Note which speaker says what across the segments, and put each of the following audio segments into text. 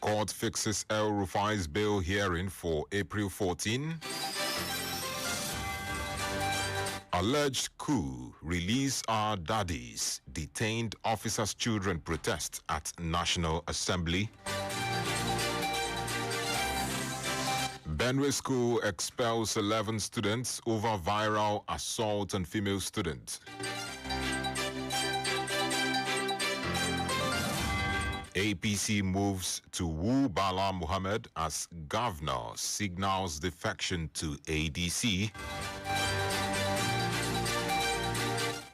Speaker 1: Court fixes El Rufai's bail hearing for April 14. Alleged coup, release our daddies. Detained officers' children protest at National Assembly. Benue School expels 11 students over viral assault on female student. APC moves to woo Bala Muhammad as governor, signals defection to ADC.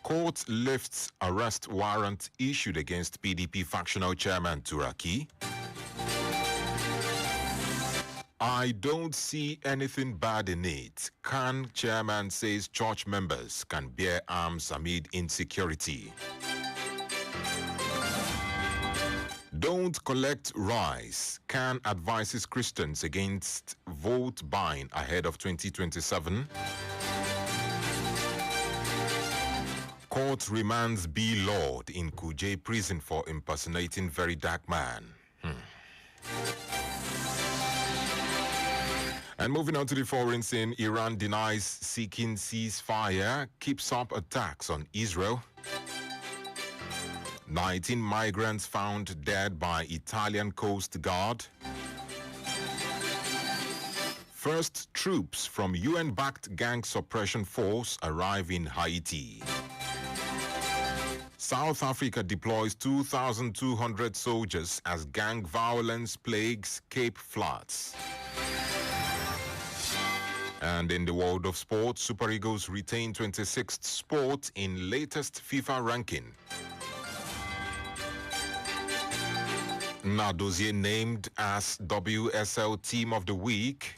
Speaker 1: Court lifts arrest warrant issued against PDP factional chairman Turaki. I don't see anything bad in it. Khan chairman says church members can bear arms amid insecurity. Don't collect rice. Khan advises Christians against vote buying ahead of 2027. Court remands B. Lord in Kuje prison for impersonating very dark man. And moving on to the foreign scene, Iran denies seeking ceasefire, keeps up attacks on Israel. 19 migrants found dead by Italian Coast Guard. First troops from UN-backed gang suppression force arrive in Haiti. South Africa deploys 2,200 soldiers as gang violence plagues Cape Flats. And in the world of sports, Super Eagles retain 26th spot in latest FIFA ranking. Nadozie named as WSL Team of the Week.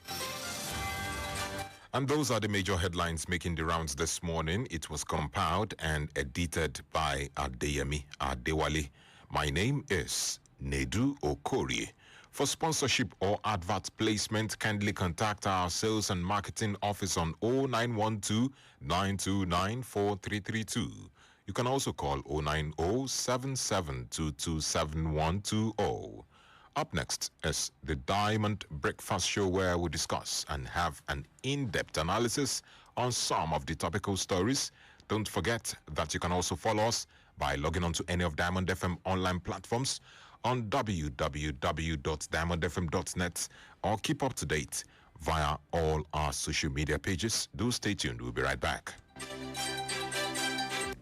Speaker 1: And those are the major headlines making the rounds this morning. It was compiled and edited by Adeyemi Adewale. My name is Nedu Okorie. For sponsorship or advert placement, kindly contact our sales and marketing office on 0912 929 4332. You can also call 090 7722 7120. Up next is the Diamond Breakfast Show, where we discuss and have an in-depth analysis on some of the topical stories. Don't forget that you can also follow us by logging on to any of Diamond FM online platforms on www.diamondfm.net, or keep up to date via all our social media pages. Do stay tuned. We'll be right back.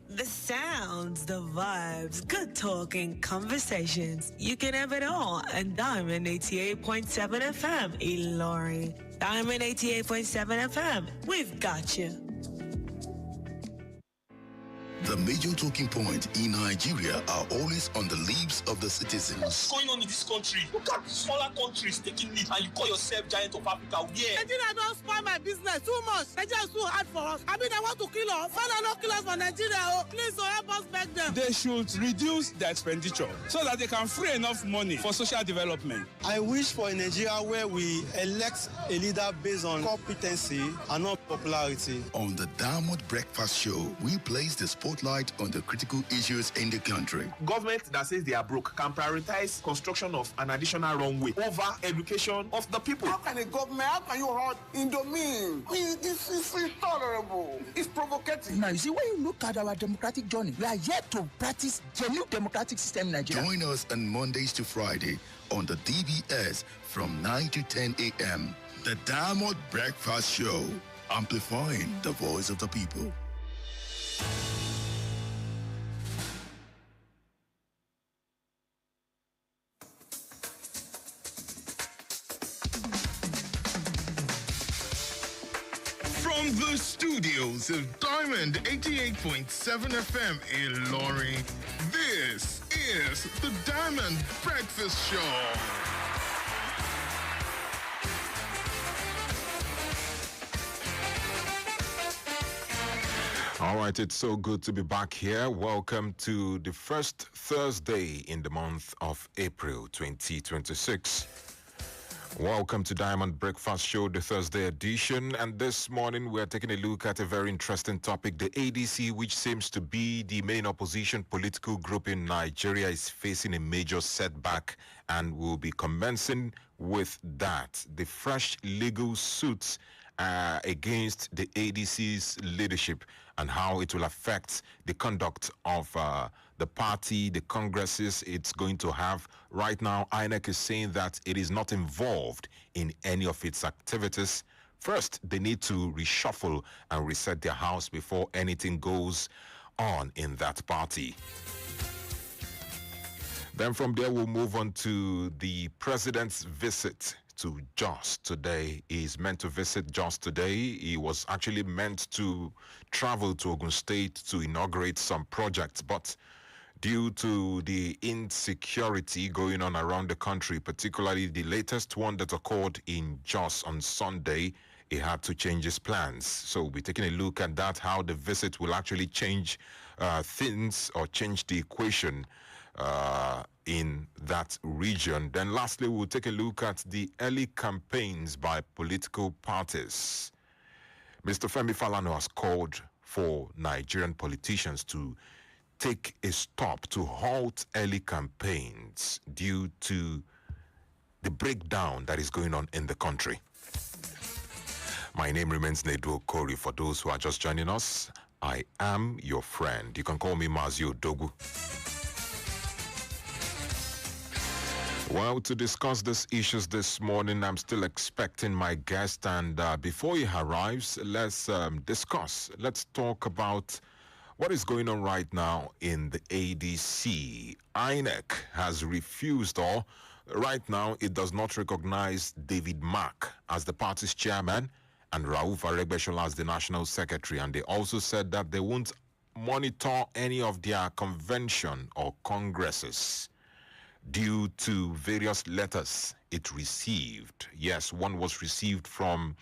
Speaker 2: The sounds, the vibes, good talking, conversations. You can have it all on Diamond 88.7 FM, Ilorin. Diamond 88.7 FM, we've got you.
Speaker 3: The major talking point in Nigeria are always on the lips of the citizens.
Speaker 4: What's going on in this country? Look at the smaller countries taking lead, and you call yourself giant of Africa. Yeah.
Speaker 5: Nigeria don't spoil my business too much. Nigeria is too hard for us. I mean, they want to kill us. Why not kill us for Nigeria? Oh, please, help us beg them.
Speaker 6: They should reduce their expenditure so that they can free enough money for social development.
Speaker 7: I wish for a Nigeria where we elect a leader based on competency and not popularity.
Speaker 3: On the Diamond Breakfast Show, we place the spotlight on the critical issues in the country.
Speaker 4: Government that says they are broke can prioritize construction of an additional runway over education of the people.
Speaker 8: How can a government, how can you hold Indomine? This is intolerable. It's provocative.
Speaker 9: Now, you see, when you look at our democratic journey, we are yet to practice genuine democratic system in Nigeria.
Speaker 3: Join us on Mondays to Friday on the DBS from 9 to 10 a.m. The Diamond Breakfast Show, amplifying the voice of the people. From the studios of Diamond 88.7 FM in Ilorin, this is the Diamond Breakfast Show.
Speaker 1: All right, it's so good to be back here. Welcome to the first Thursday in the month of April 2026. Welcome to Diamond Breakfast Show, the Thursday edition. And this morning, we're taking a look at a very interesting topic. The ADC, which seems to be the main opposition political group in Nigeria, is facing a major setback. And we'll be commencing with that. The fresh legal suits against the ADC's leadership and how it will affect the conduct of the party, the congresses it's going to have. Right now, INEC is saying that it is not involved in any of its activities. First, they need to reshuffle and reset their house before anything goes on in that party. Then from there, we'll move on to the president's visit to Jos today. He's meant to visit Jos today. He was actually meant to travel to Ogun State to inaugurate some projects, but due to the insecurity going on around the country, particularly the latest one that occurred in Jos on Sunday, he had to change his plans. So we'll be taking a look at that, how the visit will actually change things or change the equation in that region. Then lastly, we'll take a look at the early campaigns by political parties. Mr. Femi Falana has called for Nigerian politicians to take a stop to halt early campaigns due to the breakdown that is going on in the country. My name remains Nedu Okorie. For those who are just joining us, I am your friend. You can call me Mazio Dogu. Well, to discuss these issues this morning, I'm still expecting my guest. And before he arrives, let's discuss. Let's talk about what is going on right now in the ADC. INEC has refused, or right now it does not recognize David Mark as the party's chairman and Rauf Aregbesola as the national secretary. And they also said that they won't monitor any of their convention or congresses due to various letters it received. Yes, one was received from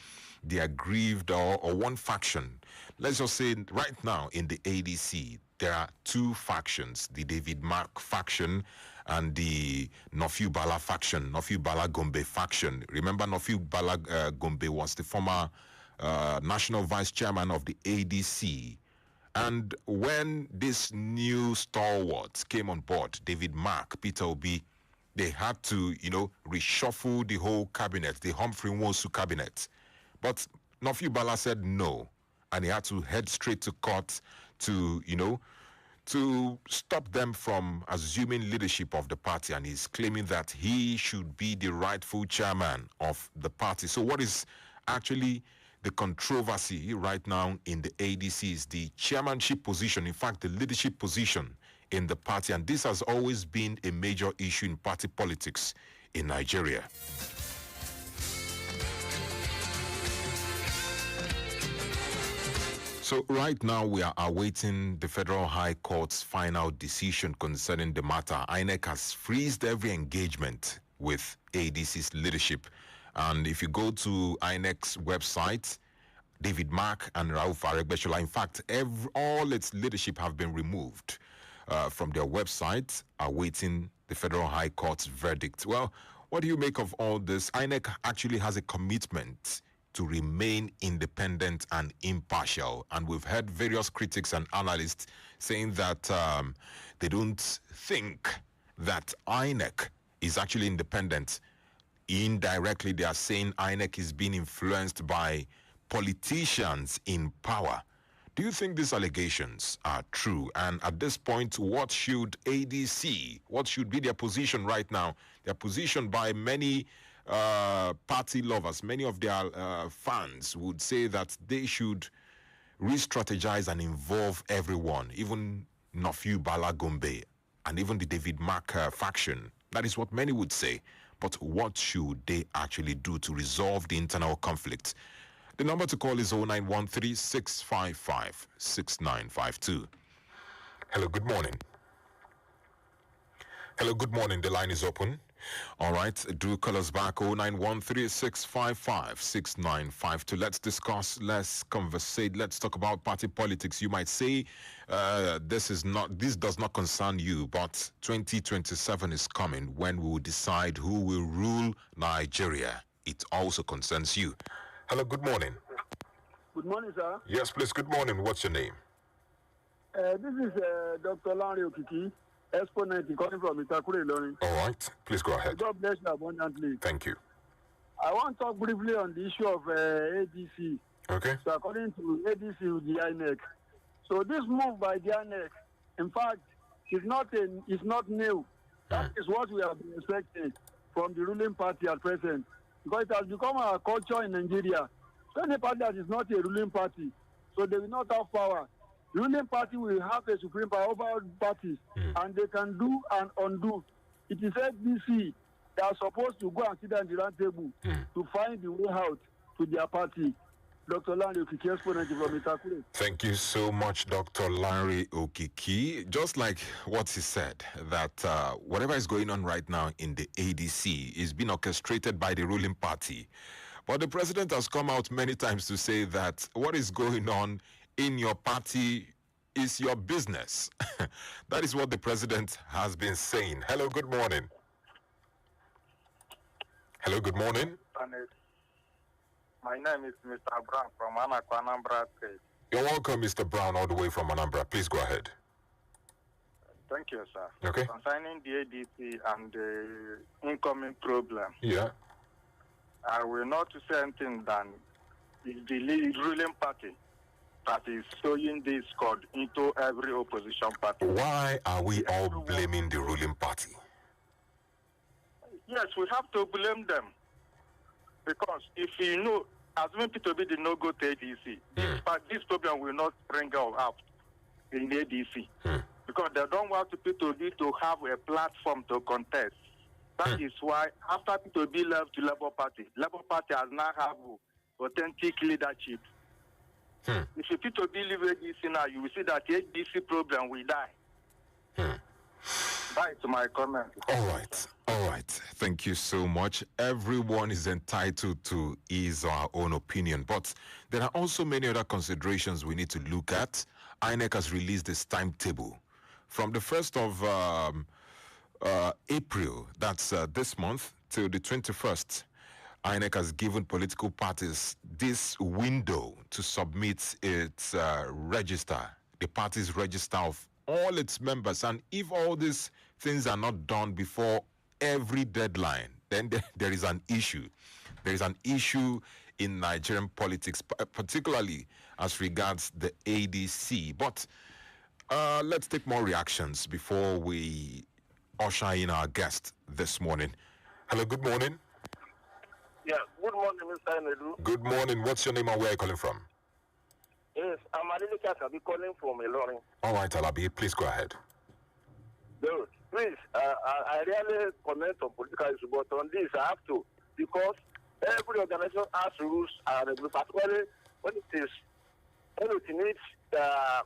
Speaker 1: the aggrieved or one faction. Let's just say right now in the ADC, there are two factions, the David Mark faction and the Nofiu Bala faction, Nofiu Bala Gombe faction. Remember, Nofiu Bala Gombe was the former national vice chairman of the ADC. And when this new stalwarts came on board, David Mark, Peter Obi, they had to, reshuffle the whole cabinet, the Humphrey Nwosu cabinet. But Nofiu Bala said no, and he had to head straight to court to, to stop them from assuming leadership of the party, and he's claiming that he should be the rightful chairman of the party. So what is actually the controversy right now in the ADC is the chairmanship position, in fact, the leadership position in the party. And this has always been a major issue in party politics in Nigeria. So right now we are awaiting the Federal High Court's final decision concerning the matter. INEC has freezed every engagement with ADC's leadership. And if you go to INEC's website, David Mark and Rauf Aregbesola, in fact, all its leadership have been removed from their website, awaiting the Federal High Court's verdict. Well, what do you make of all this? INEC actually has a commitment to remain independent and impartial. And we've heard various critics and analysts saying that they don't think that INEC is actually independent. Indirectly, they are saying INEC is being influenced by politicians in power. Do you think these allegations are true? And at this point, what should ADC, what should be their position right now? Their position by many party lovers, many of their fans would say that they should re-strategize and involve everyone, even Nofiu Bala Gombe and even the David Mark faction. That is what many would say. But what should they actually do to resolve the internal conflict? The number to call is 0913-655-6952. Hello, good morning. Hello, good morning. The line is open. All right, do call us back 09136556952. Let's discuss, let's conversate, let's talk about party politics. You might say this does not concern you, but 2027 is coming when we will decide who will rule Nigeria. It also concerns you. Hello, good morning.
Speaker 10: Good morning, sir.
Speaker 1: Yes, please, good morning. What's your name?
Speaker 10: This is Dr. Larry Okiki, exponent calling from Okorie, Ilorin.
Speaker 1: All right, please go ahead.
Speaker 10: God bless you abundantly.
Speaker 1: Thank you.
Speaker 10: I want to talk briefly on the issue of ADC.
Speaker 1: Okay.
Speaker 10: So according to ADC with the INEC. So this move by the INEC, in fact, is not new. That is what we have been expecting from the ruling party at present. Because it has become a culture in Nigeria. So any party that is not a ruling party, so they will not have power. The ruling party will have a supreme power over all parties, and they can do and undo. It is ADC that are supposed to go and sit down at the round table to find the way out to their party. Dr. Larry Okiki, exponent from Okorie.
Speaker 1: Thank you so much, Dr. Larry Okiki. Just like what he said, that whatever is going on right now in the ADC is being orchestrated by the ruling party. But the president has come out many times to say that what is going on in your party is your business. That is what the president has been saying. Hello, good morning. Hello, good morning.
Speaker 11: My name is Mr. Brown from Anambra State.
Speaker 1: You're welcome, Mr. Brown, all the way from Anambra. Please go ahead.
Speaker 11: Thank you, sir.
Speaker 1: Okay.
Speaker 11: Concerning the ADC and the incoming problem,
Speaker 1: Yeah.
Speaker 11: I will not say anything than it's the ruling party that is sowing this discord into every opposition party.
Speaker 1: Why are we all blaming the ruling party?
Speaker 11: Yes, we have to blame them. Because if you know, assuming P2B did not go to ADC, this problem will not spring out in the ADC. Because they don't want P2B to have a platform to contest. That is why after P2B left the Labour Party has now have authentic leadership. If you P2B leave ADC now, you will see that the ADC problem will die. That is my comment.
Speaker 1: All right. Thank you so much. Everyone is entitled to his or her own opinion, but there are also many other considerations we need to look at. INEC has released this timetable from the 1st of April, that's this month, till the 21st. INEC has given political parties this window to submit its register, the party's register of all its members. And if all these things are not done before every deadline, then there is an issue. There is an issue in Nigerian politics, particularly as regards the ADC. But let's take more reactions before we usher in our guest this morning. Hello, good morning.
Speaker 12: Yeah, good morning, Mr. Nedu.
Speaker 1: Good morning. What's your name and where are you calling from?
Speaker 12: Yes, I'm Adilika Kabi calling from Ilorin.
Speaker 1: All right, Alabi, please go ahead.
Speaker 12: Good. Please, I really comment on political issues, but on this I have to, because every organization has rules and regulations, particularly when it needs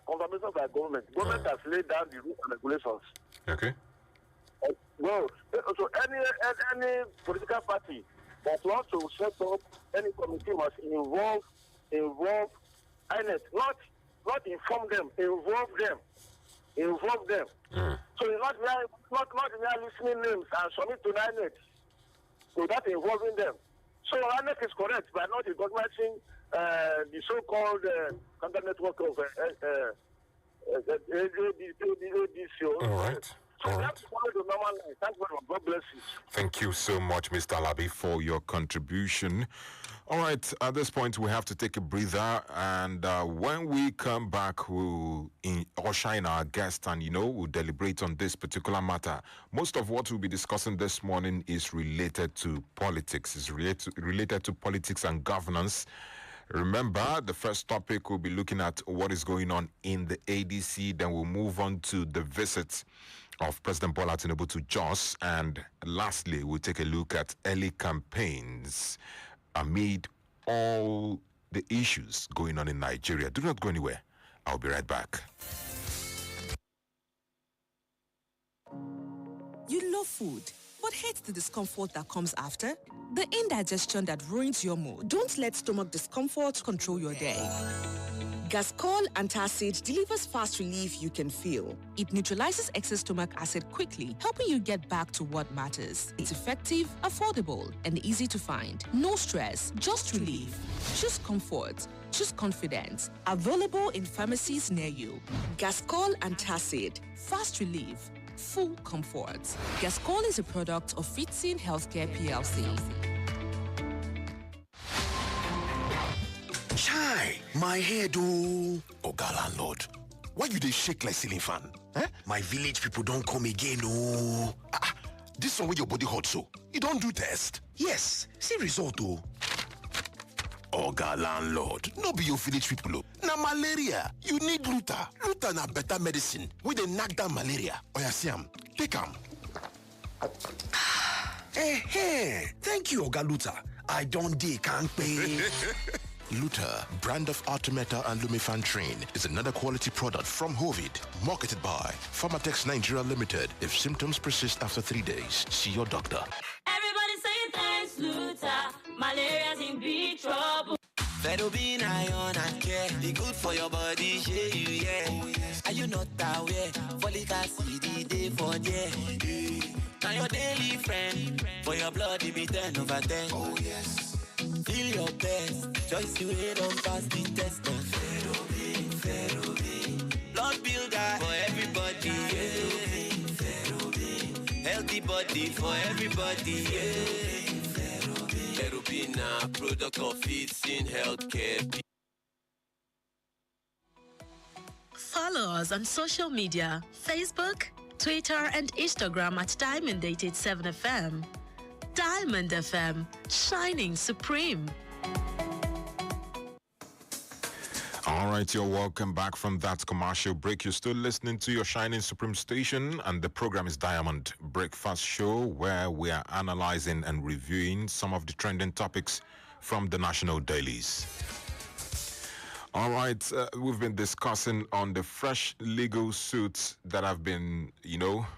Speaker 12: confirmation by government. Government has laid down the rules and regulations.
Speaker 1: Okay.
Speaker 12: Well, so any political party that wants to set up any committee must involve INEC, not inform them, involve them. So it's not listening names and submit to INEC without involving them. So INEC is correct by not recognizing the so-called counter network of ADC.
Speaker 1: All right.
Speaker 12: So we have to follow the normal line. Thank you very much. God bless you.
Speaker 1: Thank you so much, Mr. Alabi, for your contribution. All right, at this point, we have to take a breather. And when we come back, we'll usher in our guest and, we'll deliberate on this particular matter. Most of what we'll be discussing this morning is related to politics. It's related to politics and governance. Remember, the first topic we'll be looking at what is going on in the ADC. Then we'll move on to the visit of President Bola Tinubu to Jos. And lastly, we'll take a look at early campaigns amid all the issues going on in Nigeria. Do not go anywhere. I'll be right back.
Speaker 13: You love food, but hate the discomfort that comes after? The indigestion that ruins your mood. Don't let stomach discomfort control your day. Gascol Antacid delivers fast relief you can feel. It neutralizes excess stomach acid quickly, helping you get back to what matters. It's effective, affordable, and easy to find. No stress, just relief. Choose comfort. Choose confidence. Available in pharmacies near you. Gascol Antacid. Fast relief. Full comfort. Gascol is a product of Fitzin Healthcare PLC.
Speaker 14: Chai, my head oh. Oga landlord, why you dey shake like ceiling fan? Eh? My village people don't come again oh. This one with your body hot so, you don't do test? Yes, see result oh. Oga landlord, no be your village people oh. Na malaria, you need Luta. Luta na better medicine wey dey knack down malaria. Oya see am, take am. Thank you Oga Luta. I don't dey kampe.
Speaker 15: Luta, brand of Artemeta and Lumefantrine, is another quality product from Hovid, marketed by Pharmatex Nigeria Limited. If symptoms persist after 3 days, see your doctor.
Speaker 16: Everybody say thanks, Luta. Malaria's in big trouble.
Speaker 17: Ferrobin iron and care, be good for your body, shey you yeah. Are you not aware? Folic acid, dey for there. Now your daily friend, for your blood, it be 10 over 10. Oh yes. Feel your best, choice you don't pass the test. Ferrobin, blood builder for everybody. Ferrobin, healthy body for everybody. Ferrobin, product of Fitzin Healthcare.
Speaker 2: Follow us on social media, Facebook, Twitter, and Instagram at Diamond887FM. Diamond FM, shining supreme.
Speaker 1: All right, you're welcome back from that commercial break. You're still listening to your Shining Supreme station, and the program is Diamond Breakfast Show, where we are analyzing and reviewing some of the trending topics from the national dailies. All right, we've been discussing on the fresh legal suits that have been,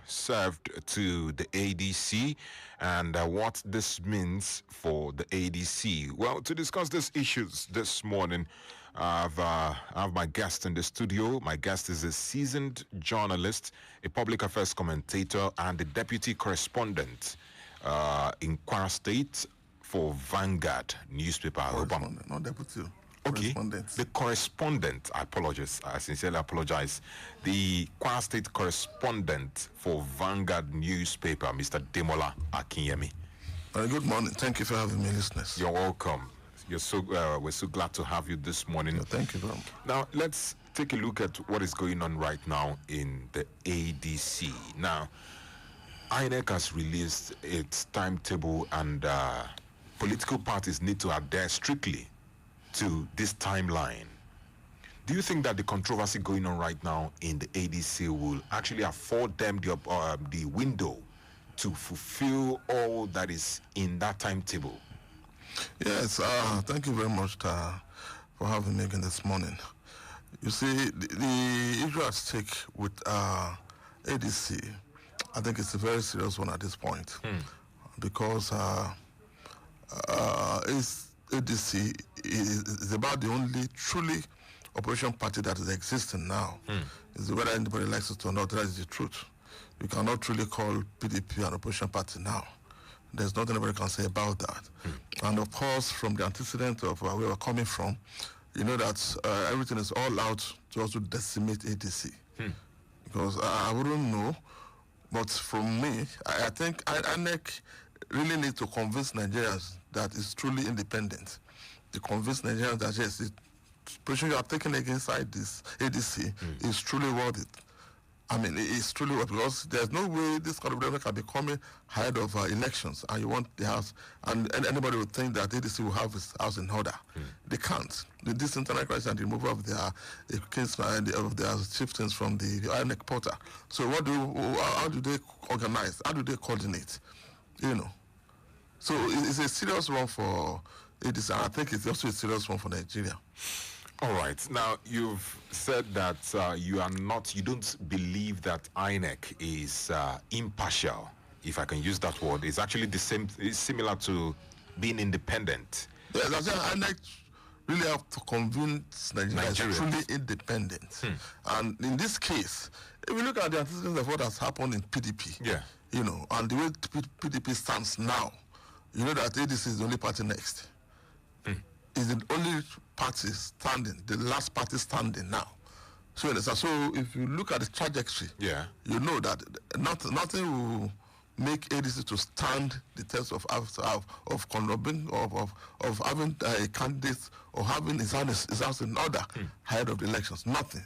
Speaker 1: served to the ADC and what this means for the ADC. Well, to discuss these issues this morning, I have my guest in the studio. My guest is a seasoned journalist, a public affairs commentator, and the deputy correspondent in Kwara State for Vanguard newspaper.
Speaker 18: Not deputy.
Speaker 1: Okay, the correspondent, I apologize, I sincerely apologize. The Kwara State correspondent for Vanguard newspaper, Mr. Demola Akinyemi.
Speaker 18: Good morning. Thank you for having me, listeners.
Speaker 1: You're welcome. We're so glad to have you this morning.
Speaker 18: Yeah, thank you very much.
Speaker 1: Now, let's take a look at what is going on right now in the ADC. Now, INEC has released its timetable, and political parties need to adhere strictly to this timeline. Do you think that the controversy going on right now in the ADC will actually afford them the window to fulfill all that is in that timetable?
Speaker 18: Yes, thank you very much for having me again this morning. You see, the issue at stake with ADC, I think it's a very serious one at this point, because ADC is about the only truly opposition party that is existing now. Is whether anybody likes it or not, that is the truth. You cannot truly call PDP an opposition party now. There's nothing anybody can say about that. And of course, from the antecedent of where we're coming from, you know that everything is all out to also decimate ADC. Because I wouldn't know, but from me, I think INEC really needs to convince Nigerians that it's truly independent. To convince Nigerians that yes, the pressure you are taking against this ADC is truly worth it. I mean, it's truly worth it, because there's no way this kind of government can be coming ahead of elections, and you want the house, and anybody would think that ADC will have its house in order. They can't. The disinternet crisis and the removal of their chieftains from the INEC portal. So how do they organize? How do they coordinate? So it's a serious one for ADC, and I think it's also a serious one for Nigeria.
Speaker 1: All right. Now, you've said that you don't believe that INEC is impartial if I can use that word, is actually the same. It's similar to being independent.
Speaker 18: Yes, I said INEC really have to convince Nigeria is truly independent. And in this case, if you look at the antecedents of what has happened in PDP, you know, and the way PDP stands now, you know that ADC is the only party next. Is the only party standing, the last party standing now. So if you look at the trajectory, you know that nothing will make ADC to stand the test of having a candidate or having his house in order ahead of the elections. Nothing.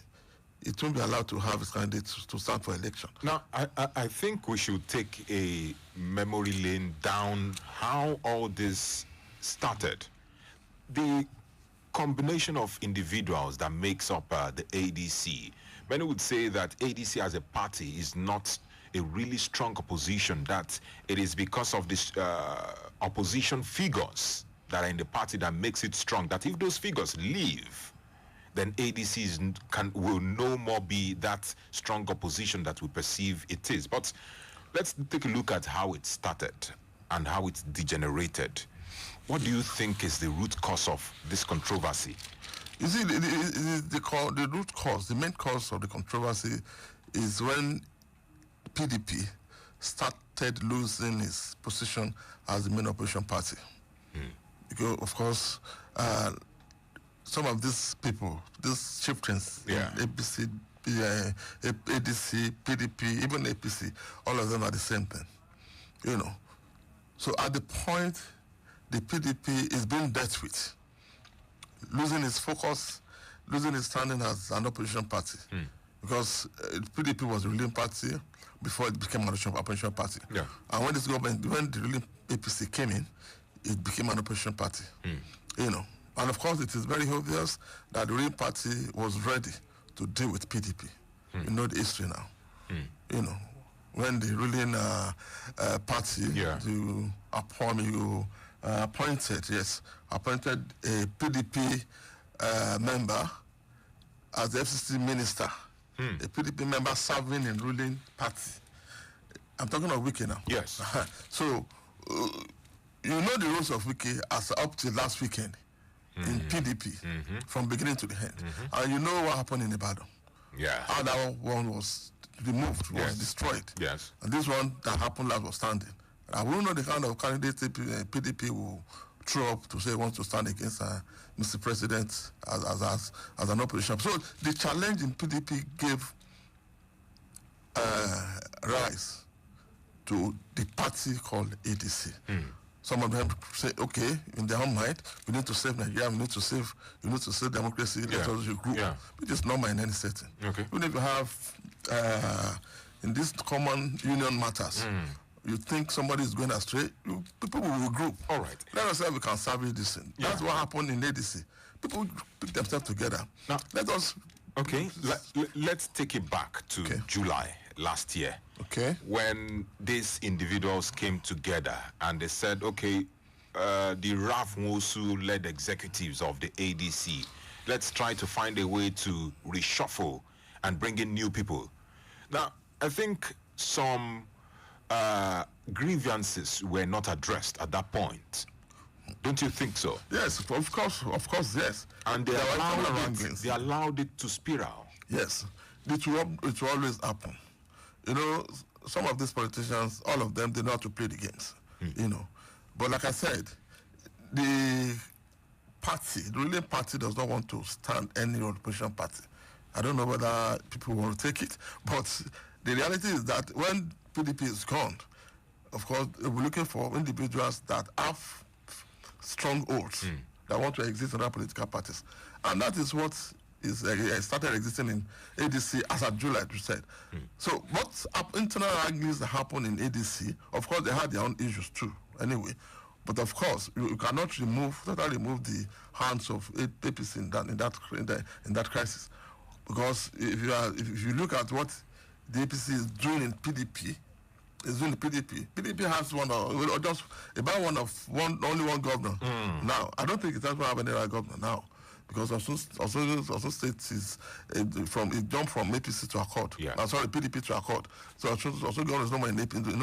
Speaker 18: It won't be allowed to have his candidates to stand for election.
Speaker 1: Now, I think we should take a memory lane down how all this started. The combination of individuals that makes up the ADC. Many would say that ADC as a party is not a really strong opposition, that it is because of this opposition figures that are in the party that makes it strong, that if those figures leave, then ADC will no more be that strong opposition that we perceive it is. But let's take a look at how it started and how it's degenerated. What do you think is the root cause of this controversy?
Speaker 18: You see, the root cause, the main cause of the controversy is when PDP started losing its position as the main opposition party. Because, of course, some of these people, these chieftains, APC, ADC, PDP, even APC, all of them are the same thing, you know. So at the point the PDP is being dealt with, losing its focus, losing its standing as an opposition party, because PDP was the ruling party before it became an opposition party. And when this government, when the ruling APC came in, it became an opposition party. You know, and of course it is very obvious that the ruling party was ready to deal with PDP. You know the history now. You know, when the ruling party to appointed a PDP member as the FCC minister, a PDP member serving in ruling party. I'm talking of Wiki now.
Speaker 1: Yes.
Speaker 18: So, you know the rules of Wiki as up to last weekend in PDP, from beginning to the end. And you know what happened in Ibadan. How that one was removed, was destroyed. And this one that happened last was standing. I won't know the kind of candidate PDP will throw up to say wants to stand against Mr. President as an opposition. So the challenge in PDP gave rise to the party called ADC. Some of them say, okay, in their own mind, we need to save Nigeria, we need to save democracy, let us regroup. Which is normal in any setting. Even if you have in these common union matters, you think somebody is going astray, people will regroup.
Speaker 1: All right.
Speaker 18: Let us say we can salvage this thing. That's what happened in ADC. People pick themselves together.
Speaker 1: Now,
Speaker 18: let us...
Speaker 1: Okay, let's take it back to July last year. When these individuals came together and they said, okay, the Raf Mosu-led executives of the ADC, let's try to find a way to reshuffle and bring in new people. Now, I think some grievances were not addressed at that point. Don't you think so?
Speaker 18: Yes, of course, yes.
Speaker 1: And they allowed it to spiral.
Speaker 18: Yes, it will always happen. You know, some of these politicians, all of them, they know how to play the games. You know, but like I said, the ruling party does not want to stand any opposition party. I don't know whether people want to take it, but the reality is that when PDP is gone, of course, we're looking for individuals that have strongholds that want to exist in other political parties. And that is what started existing in ADC as of July, you said. So what internal arguments that happened in ADC, of course, they had their own issues too, anyway. But of course, you cannot totally remove the hands of APC in that crisis. Because if you look at what the APC is doing in PDP, PDP has only one governor now. I don't think it does have any other governor now. because also State is it jumped from APC to Accord.
Speaker 1: Yeah.
Speaker 18: Sorry, PDP to Accord. So also government is no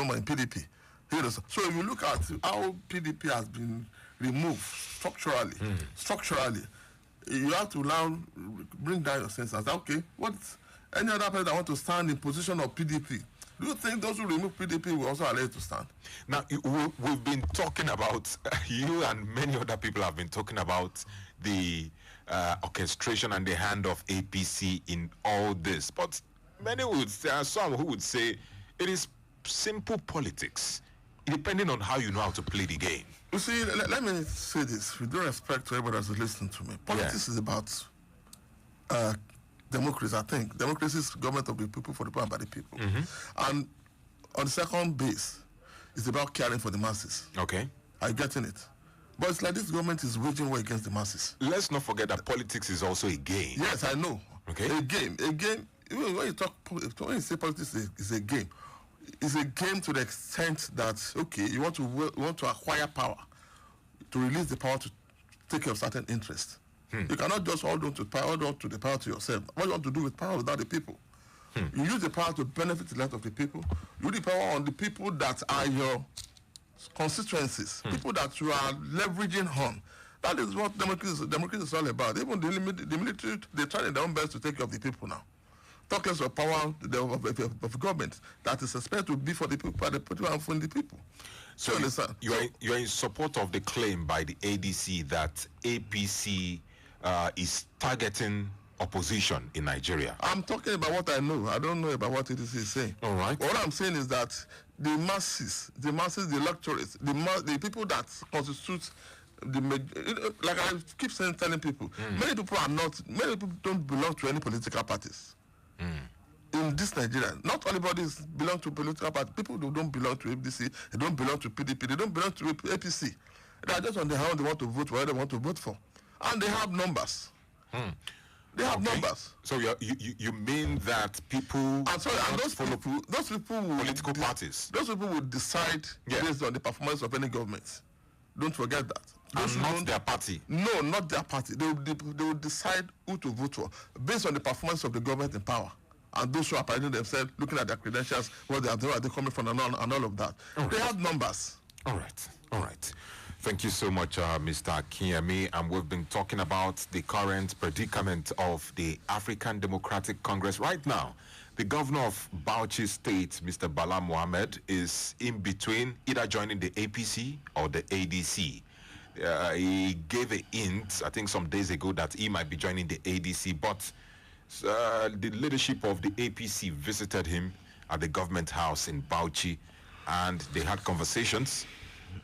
Speaker 18: more in PDP. So if you look at how PDP has been removed structurally, you have to now bring down your sense and say, okay, what any other person that want to stand in position of PDP, do you think those who remove PDP will also allow you to stand?
Speaker 1: Now, we've been talking about, you and many other people have been talking about the orchestration and the hand of APC in all this. But many would say, some who would say, it is simple politics, depending on how you know how to play the game.
Speaker 18: You see, let me say this, with due respect to everybody that's listening to me. Politics is about democracy, I think. Democracy is government of the people, for the people, and by the people. And on the second base, it's about caring for the masses.
Speaker 1: Okay.
Speaker 18: Are you getting it? But it's like this government is waging war against the masses.
Speaker 1: Let's not forget that politics is also a game.
Speaker 18: Yes, I know.
Speaker 1: Okay.
Speaker 18: A game. Even when you say politics is a game, it's a game to the extent that, okay, you want to acquire power, to release the power to take care of certain interests. You cannot just hold on to the power to yourself. What you want to do with power without the people? You use the power to benefit the life of the people. You use the power on the people that are your constituencies, people that you are leveraging on. That is what democracy is all about. Even the military, they try their own best to take care of the people now. Talk less of power of government that is expected to be for the people, and for the people.
Speaker 1: So you're in support of the claim by the ADC that APC is targeting opposition in Nigeria?
Speaker 18: I'm talking about what I know. I don't know about what ADC is saying.
Speaker 1: All right.
Speaker 18: What I'm saying is that the masses, the electorates, the people that constitute like I keep telling people, many people don't belong to any political parties. In this Nigeria, not everybody belong to political parties. People who don't belong to ADC, they don't belong to PDP, they don't belong to APC. They are just on the how they want to vote, whatever they want to vote for. And they have numbers. They have numbers.
Speaker 1: So you mean that people...
Speaker 18: I'm sorry, and those people will...
Speaker 1: Political parties.
Speaker 18: Those people will decide based on the performance of any government. Don't forget that.
Speaker 1: And not their party?
Speaker 18: No, not their party. They will decide who to vote for based on the performance of the government in power. And those who are parading themselves, looking at their credentials, where they are coming from, and all of that. They have numbers.
Speaker 1: All right. Thank you so much, Mr. Akinyemi. And we've been talking about the current predicament of the African Democratic Congress. Right now, the governor of Bauchi State, Mr. Bala Mohammed, is in between either joining the APC or the ADC. He gave a hint, I think some days ago, that he might be joining the ADC, but the leadership of the APC visited him at the government house in Bauchi, and they had conversations,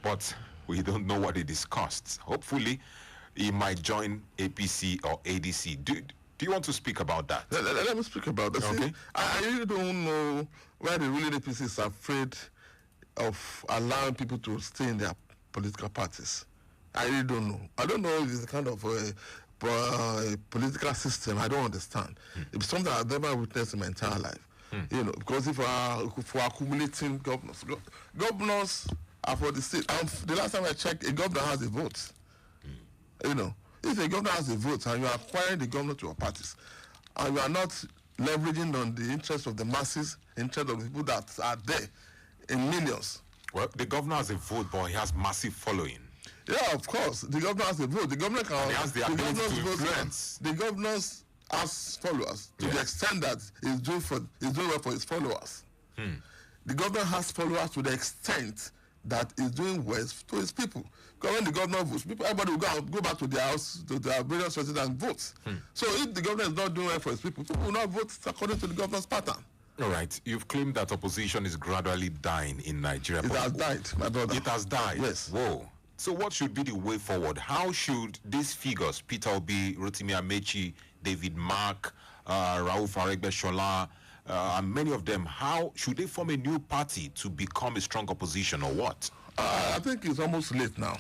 Speaker 1: but we don't know what they discussed. Hopefully, he might join APC or ADC. Do you want to speak about that?
Speaker 18: Let me speak about that.
Speaker 1: Okay.
Speaker 18: See, I really don't know why the ruling APC is afraid of allowing people to stay in their political parties. I really don't know. I don't know if it's a kind of a political system. I don't understand. It's something I've never witnessed in my entire life. You know, because if we're accumulating governors are for the state. And the last time I checked, a governor has a vote. You know, if a governor has a vote and you are acquiring the governor to your parties, and you are not leveraging on the interest of the masses, interest of the people that are there in millions.
Speaker 1: Well, the governor has a vote, but he has massive following.
Speaker 18: Yeah, of course. The governor has a vote. The governor can.
Speaker 1: And he has the ability to influence.
Speaker 18: The governor has followers to the extent that he's doing well for his followers. The governor has followers to the extent that is doing well to his people. Because when the governor votes, everybody will go back to their house, to their various residents and vote. So if the governor is not doing well for his people will not vote according to the governor's pattern.
Speaker 1: All right. You've claimed that opposition is gradually dying in Nigeria.
Speaker 18: It has died, my brother.
Speaker 1: It has died?
Speaker 18: Yes.
Speaker 1: Whoa. So what should be the way forward? How should these figures, Peter Obi, Rotimi Amechi, David Mark, Rauf Aregbesola, and many of them, how should they form a new party to become a strong opposition, or what?
Speaker 18: I think it's almost late now.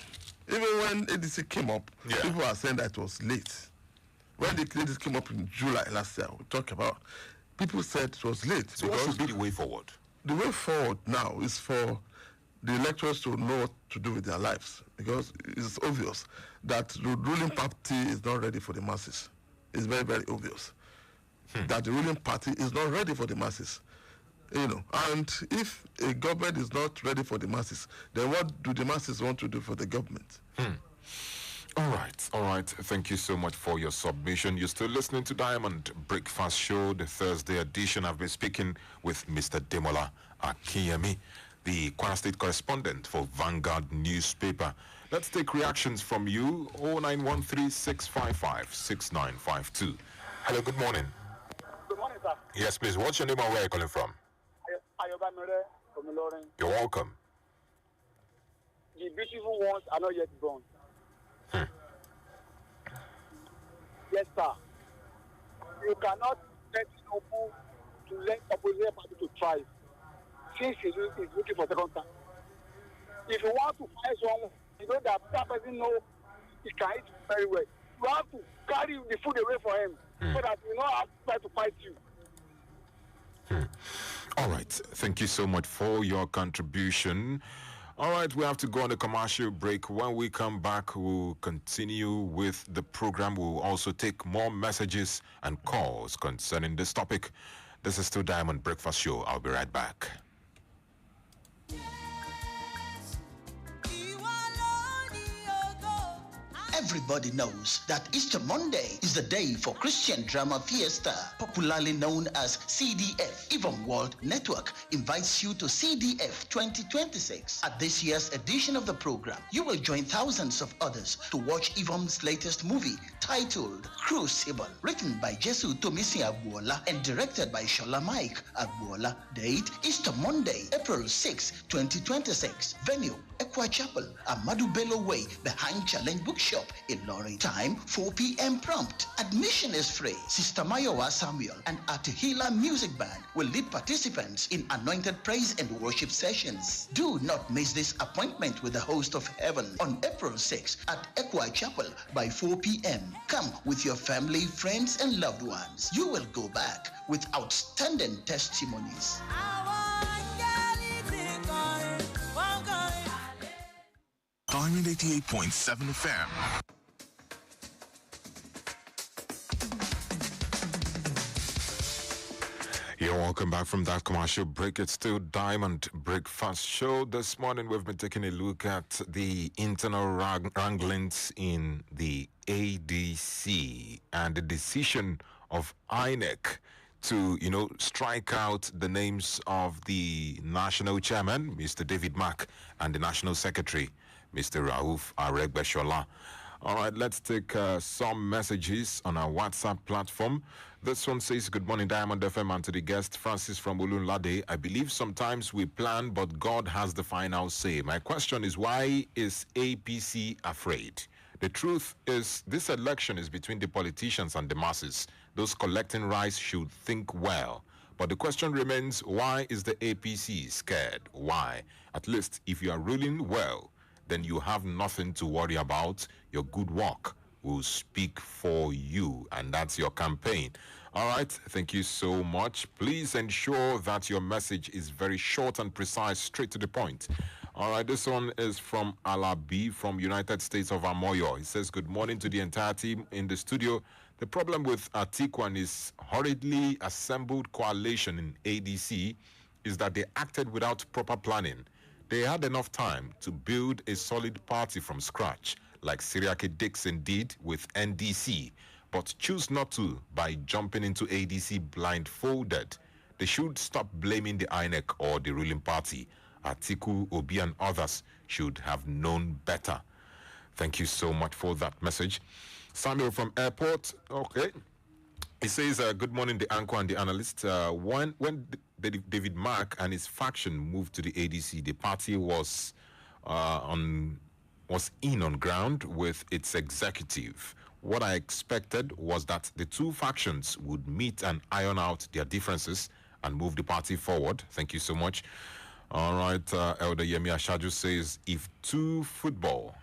Speaker 18: Even when ADC came up, people are saying that it was late. When the ADC came up in July last year, we talked about, people said it was late.
Speaker 1: So what should be the way forward?
Speaker 18: The way forward now is for the electors to know what to do with their lives, because it's obvious that the ruling party is not ready for the masses. It's very, very obvious that the ruling party is not ready for the masses. And if a government is not ready for the masses, then what do the masses want to do for the government?
Speaker 1: All right. Thank you so much for your submission. You're still listening to Diamond Breakfast Show, the Thursday edition. I've been speaking with Mr. Demola Akinyemi, the Kwara State correspondent for Vanguard newspaper. Let's take reactions from you. 0913-655-6952. Hello, good morning.
Speaker 10: Good morning, sir.
Speaker 1: Yes, please. What's your name and where are you calling from?
Speaker 10: Ayoba Mere from Ilorin.
Speaker 1: You're welcome.
Speaker 10: The beautiful ones are not yet born. Yes, sir. You cannot let people to let opposition party to thrive since he's looking for second time. If you want to fight someone, you know that person know he can eat very well. You have to carry the food away from him so that you know how to try to fight you.
Speaker 1: All right. Thank you so much for your contribution. All right, we have to go on a commercial break. When we come back, we'll continue with the program. We'll also take more messages and calls concerning this topic. This is still Diamond Breakfast Show. I'll be right back.
Speaker 19: Everybody knows that Easter Monday is the day for Christian Drama Fiesta, popularly known as CDF. Even World Network invites you to CDF 2026. At this year's edition of the program, you will join thousands of others to watch Yvonne's latest movie titled Crucible, written by Jesu Tomisi Agbuola and directed by Shola Mike Agbuola. Date Easter Monday, April 6, 2026. Venue Equa Chapel, Amadu Bello Way, behind Challenge Bookshop in Lorry. Time 4 p.m. prompt. Admission is free. Sister Mayowa Samuel and Atihila Music Band will lead participants in anointed praise and worship sessions. Do not miss this appointment with the host of heaven on April 6 at Equa Chapel by 4 p.m. Come with your family, friends, and loved ones. You will go back with outstanding testimonies.
Speaker 15: Diamond 88.7 FM.
Speaker 1: You're welcome back from that commercial break. It's still Diamond Breakfast Show. This morning we've been taking a look at the internal wranglings in the ADC and the decision of INEC to, strike out the names of the national chairman, Mr. David Mack, and the national secretary, Mr. Rauf Aregbesola. All right, let's take some messages on our WhatsApp platform. This one says, good morning, Diamond FM, and to the guest, Francis from Ulunlade. I believe sometimes we plan, but God has the final say. My question is, why is APC afraid? The truth is, this election is between the politicians and the masses. Those collecting rice should think well. But the question remains, why is the APC scared? Why? At least, if you are ruling well, then you have nothing to worry about. Your good work will speak for you, and that's your campaign. All right, thank you so much. Please ensure that your message is very short and precise, straight to the point. All right, this one is from Alabi from United States of Amoyo. He says, good morning to the entire team in the studio. The problem with Atiku and his hurriedly assembled coalition in ADC is that they acted without proper planning. They had enough time to build a solid party from scratch, like Siriake Dixon did with NDC, but choose not to by jumping into ADC blindfolded. They should stop blaming the INEC or the ruling party. Atiku, Obi, and others should have known better. Thank you so much for that message. Samuel from Airport, okay. He says, good morning, the anchor and the analyst. When David Mack and his faction moved to the ADC, the party was in on ground with its executive. What I expected was that the two factions would meet and iron out their differences and move the party forward. Thank you so much. All right, Elder Yemi Ashaju says, if two football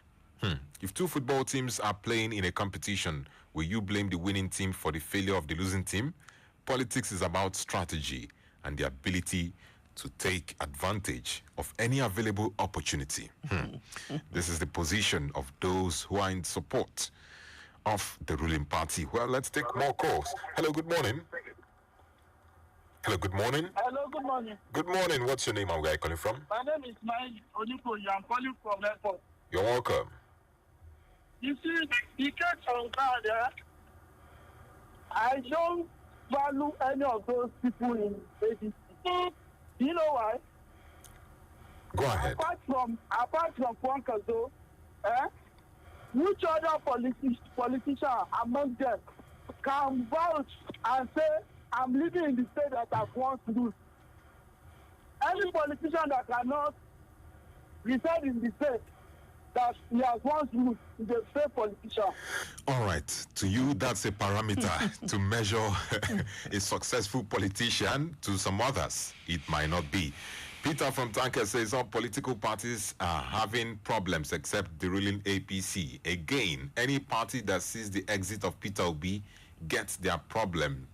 Speaker 1: teams are playing in a competition, will you blame the winning team for the failure of the losing team? Politics is about strategy and the ability to take advantage of any available opportunity. This is the position of those who are in support of the ruling party. Well, let's take more calls. Hello, good morning. Hello, good morning.
Speaker 10: Hello, good morning.
Speaker 1: Good morning. What's your name and where are you calling from?
Speaker 10: My name is Mike Onipoyi. I'm calling from airport.
Speaker 1: You're welcome.
Speaker 10: You see, the case on ground, I don't value any of those people in ADC. You know why?
Speaker 1: Go ahead.
Speaker 10: Apart from Kwankazo, which other politician among them can vouch and say, I'm living in the state that I've once ruled? Any politician that cannot reside in the state that he has once ruled is a fake politician.
Speaker 1: All right. To you, that's a parameter to measure a successful politician. To some others, it might not be. Peter from Tanker says all political parties are having problems except the ruling APC. Again, any party that sees the exit of Peter Obi gets their problems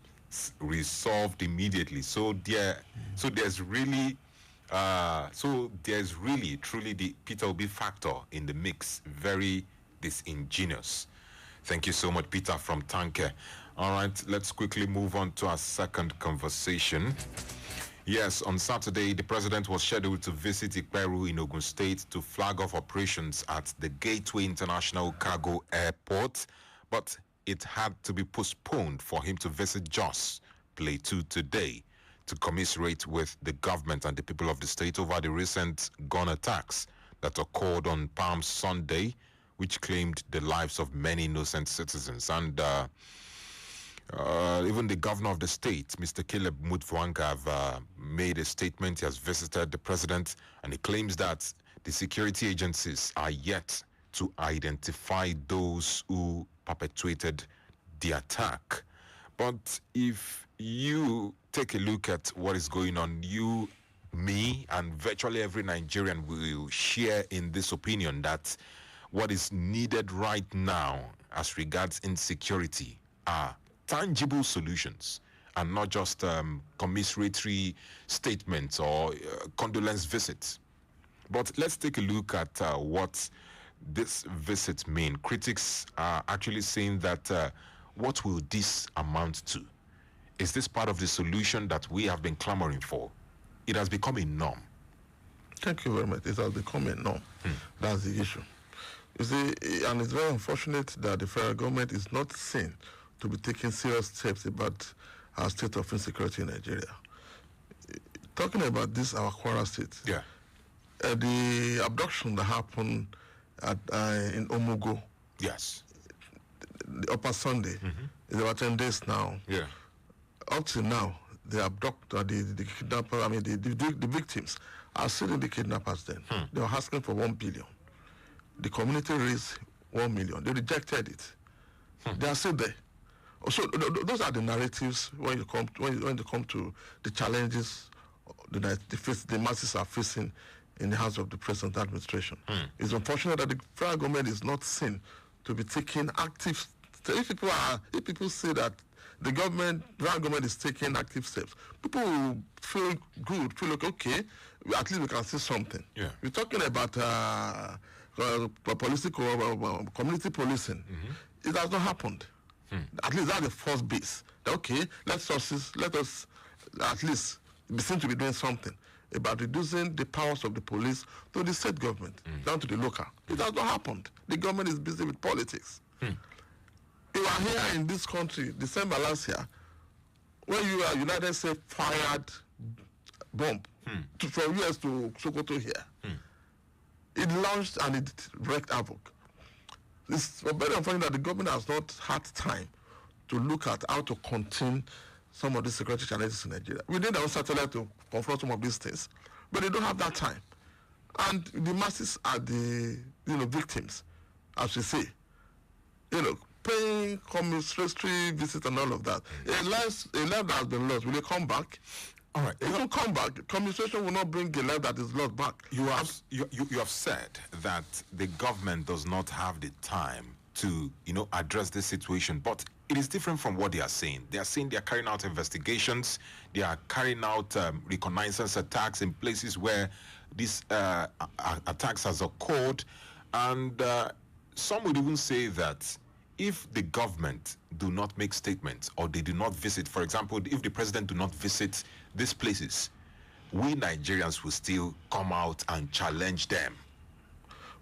Speaker 1: resolved immediately. So there's really truly the Peter Obi factor in the mix. Very disingenuous. Thank you so much, Peter from Tanker. All right, let's quickly move on to our second conversation. Yes, on Saturday, the president was scheduled to visit Ikperu in Ogun State to flag off operations at the Gateway International Cargo Airport, but it had to be postponed for him to visit Jos Plateau today to commiserate with the government and the people of the state over the recent gun attacks that occurred on Palm Sunday, which claimed the lives of many innocent citizens. And even the governor of the state, Mr. Caleb Mutfwanga, have made a statement. He has visited the president, and he claims that the security agencies are yet to identify those who perpetuated the attack. But if you take a look at what is going on, you, me, and virtually every Nigerian will share in this opinion that what is needed right now as regards insecurity are tangible solutions and not just commiseratory statements or condolence visits. But let's take a look at what this visit mean. Critics are actually saying that what will this amount to? Is this part of the solution that we have been clamoring for? It has become a norm.
Speaker 18: Thank you very much. It has become a norm. That's the issue. You see, and it's very unfortunate that the federal government is not seen to be taking serious steps about our state of insecurity in Nigeria. Talking about this, our Kwara state, the abduction that happened in Omugo,
Speaker 1: yes,
Speaker 18: the upper Sunday, is about 10 days now.
Speaker 1: Yeah.
Speaker 18: Up to now, the abductor, the kidnapper, the victims are still in the kidnappers then. They were asking for 1 billion. The community raised 1 million. They rejected it. They are still there. So those are the narratives when they come to the challenges the masses are facing in the hands of the present administration. It's unfortunate that the federal government is not seen to be taking active. If people say that the federal government is taking active steps, people will feel good, feel like okay, at least we can see something.
Speaker 1: Yeah.
Speaker 18: We're talking about community policing. It has not happened. At least that's the first base. Okay, let us at least be seen to be doing something about reducing the powers of the police to the state government, down to the local. It has not happened. The government is busy with politics. You are here in this country, December last year, when you are United States fired bomb from US to Sokoto here. It launched and it wreaked havoc. It's very unfortunate that the government has not had time to look at how to contain some of the security challenges in Nigeria. We need our satellite to confront some of these things, but they don't have that time. And the masses are the victims, as we say. Paying commiseratory visits and all of that. A life that has been lost, will it come back?
Speaker 1: All right.
Speaker 18: It will come back. Commiseration will not bring a life that is lost back.
Speaker 1: You have said that the government does not have the time to address this situation, but it is different from what they are saying. They are saying they are carrying out investigations. They are carrying out reconnaissance attacks in places where these attacks has occurred. And some would even say that if the government do not make statements or they do not visit, for example, if the president do not visit these places, we Nigerians will still come out and challenge them.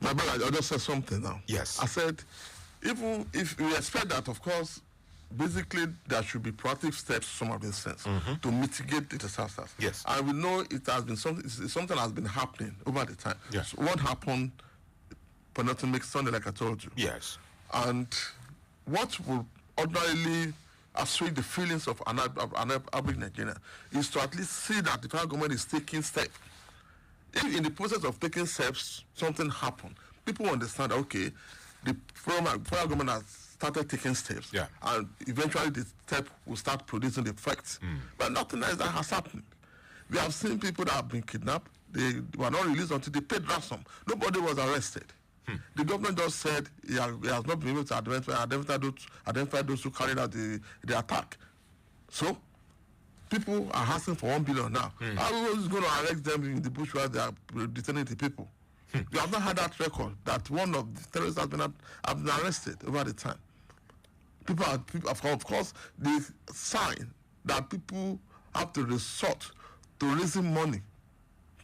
Speaker 18: My brother, I just said something now.
Speaker 1: Yes.
Speaker 18: I said, even if we expect that, of course, basically there should be proactive steps to some of these things to mitigate the disasters.
Speaker 1: Yes.
Speaker 18: And we know it has been something has been happening over the time.
Speaker 1: Yes.
Speaker 18: So what happened, penultimate Sunday, like I told you.
Speaker 1: Yes.
Speaker 18: And what will ordinarily assuage the feelings of an average Nigerian is to at least see that the federal government is taking steps. If in the process of taking steps, something happened, people understand, okay, the federal government has started taking steps, and eventually the step will start producing the effects. But nothing like that has happened. We have seen people that have been kidnapped. They were not released until they paid ransom. Nobody was arrested. The government just said he has not been able to identify those who carried out the attack. So, people are asking for 1 billion now. How is going to arrest them in the bush where they are detaining the people? We have not had that record that one of the terrorists has been arrested over the time. People, of course, the sign that people have to resort to raising money,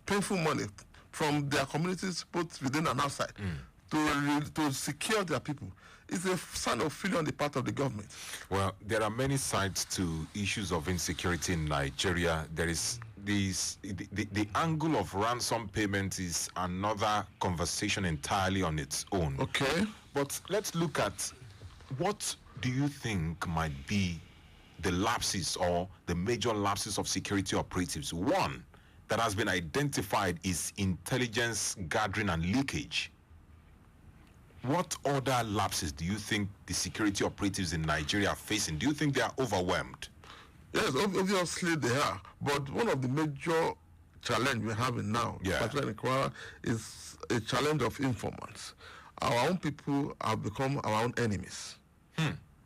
Speaker 18: painful money, from their communities, both within and outside, to secure their people. It's a sign of failure on the part of the government.
Speaker 1: Well, there are many sides to issues of insecurity in Nigeria. There is the angle of ransom payment is another conversation entirely on its own.
Speaker 18: Okay.
Speaker 1: But let's look at what do you think might be the lapses or the major lapses of security operatives. One that has been identified is intelligence gathering and leakage. What other lapses do you think the security operatives in Nigeria are facing? Do you think they are overwhelmed?
Speaker 18: Yes, obviously they are. But one of the major challenges we're having now, particularly in Kwara, is a challenge of informants. Our own people have become our own enemies.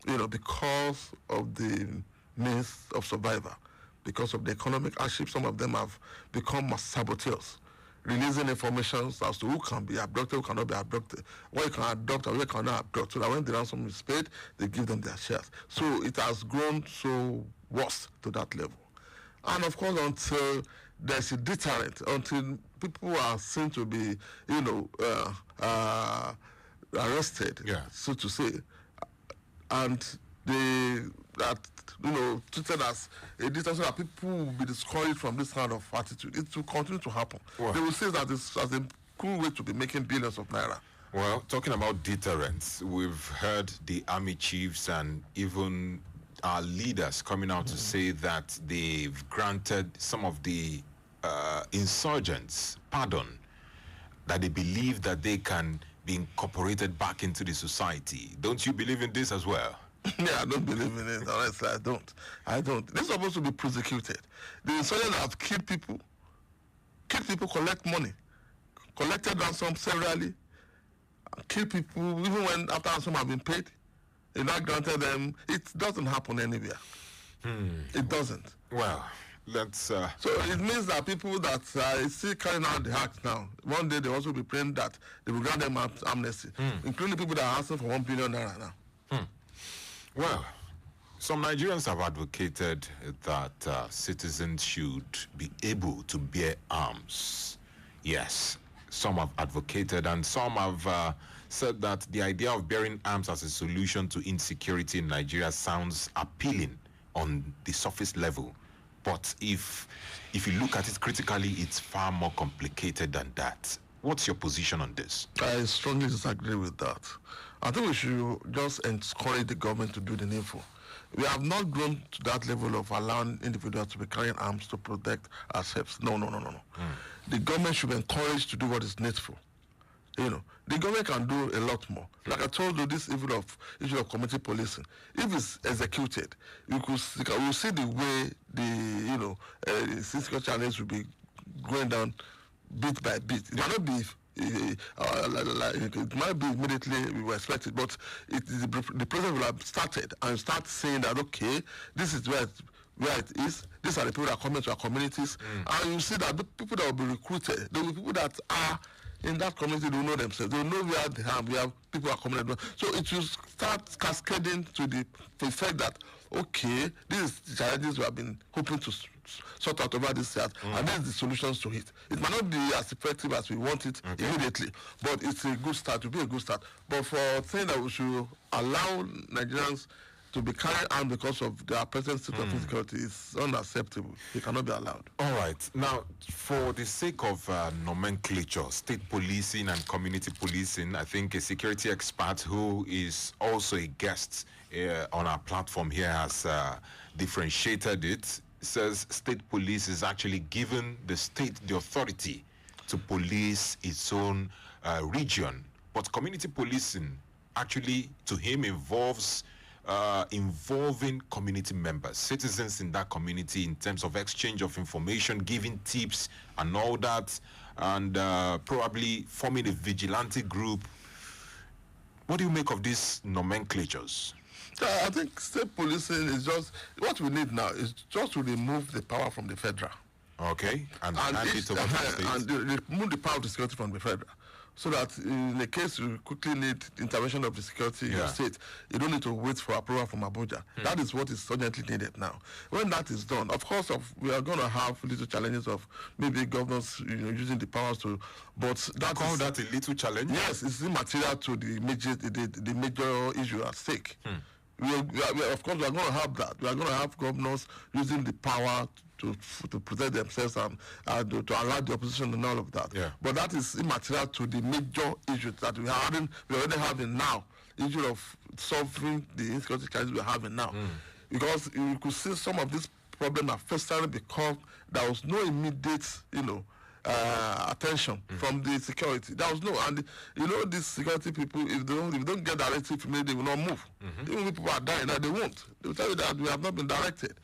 Speaker 18: Because of the means of survival, because of the economic hardship. Some of them have become saboteurs, releasing information as to who can be abducted, who cannot be abducted, what you can abduct and what you cannot abduct, so that when the ransom is paid, they give them their shares. So it has grown so worse to that level. And of course, until there's a deterrent, until people are seen to be, arrested, so to say, and treated as a distance, so that people will be discouraged from this kind of attitude. It will continue to happen. Well, they will see that this as a cool way to be making billions of naira.
Speaker 1: Well, talking about deterrence, we've heard the army chiefs and even our leaders coming out to say that they've granted some of the insurgents pardon, that they believe that they can be incorporated back into the society. Don't you believe in this as well?
Speaker 18: Yeah, I don't believe in it. Honestly, I don't. They're supposed to be prosecuted. The insurgents have killed people, collect money, collected ransom severally, kill people even when after ransom have been paid. They not granted them. It doesn't happen anywhere. It doesn't.
Speaker 1: Well, let's. So
Speaker 18: it means that people that are still carrying out the act now, one day they also be praying that they will grant them amnesty, including people that are asking for 1 billion naira now.
Speaker 1: Well, some Nigerians have advocated that citizens should be able to bear arms. Yes, some have advocated, and some have said that the idea of bearing arms as a solution to insecurity in Nigeria sounds appealing on the surface level. But if you look at it critically, it's far more complicated than that. What's your position on this?
Speaker 18: I strongly disagree with that. I think we should just encourage the government to do the needful. We have not grown to that level of allowing individuals to be carrying arms to protect ourselves. No. The government should be encouraged to do what is needful. The government can do a lot more. Like I told you, this issue of community policing, if it's executed, we will see the way the security challenges will be going down bit by bit. It might not be it might be immediately we were expected, but the president will have started and start saying that, okay, this is where it is. These are the people that are coming to our communities, and you see that the people that will be recruited, there will be people that are in that community, they will know themselves. They will know where they have. We have people who are coming. So it will start cascading to the effect that, okay, these are the challenges we have been hoping to sort out over this year, and these are the solutions to it. It might not be as effective as we want it immediately, but it's a good start. To be a good start. But for saying that we should allow Nigerians to be carried out because of their present state of insecurity is unacceptable. It cannot be allowed.
Speaker 1: All right. Now, for the sake of nomenclature, state policing and community policing, I think a security expert who is also a guest on our platform here has differentiated it. Says state police is actually giving the state the authority to police its own region. But community policing actually, to him, involves involving community members, citizens in that community, in terms of exchange of information, giving tips and all that, and probably forming a vigilante group. What do you make of these nomenclatures?
Speaker 18: I think state policing is just, what we need now is just to remove the power from the federal.
Speaker 1: Okay, and hand it over to the state.
Speaker 18: And remove the power of the security from the federal. So that in the case you quickly need intervention of the security in your state, you don't need to wait for approval from Abuja. That is what is urgently needed now. When that is done, of course, we are going to have little challenges of maybe governors, using the powers to, but that
Speaker 1: call that a little challenge.
Speaker 18: Yes, it's immaterial to the major issue at stake. Of course, we are going to have that. We are going to have governors using the power to protect themselves and to allow the opposition and all of that.
Speaker 1: Yeah.
Speaker 18: But that is immaterial to the major issues that we already having now. Issue of solving the insecurity challenges we're having now. Because you could see some of these problems are festering because there was no immediate, attention from the security. There was no, and these security people, if they don't get directive from they will not move. Even if people are dying, they won't. They will tell you that we have not been directed.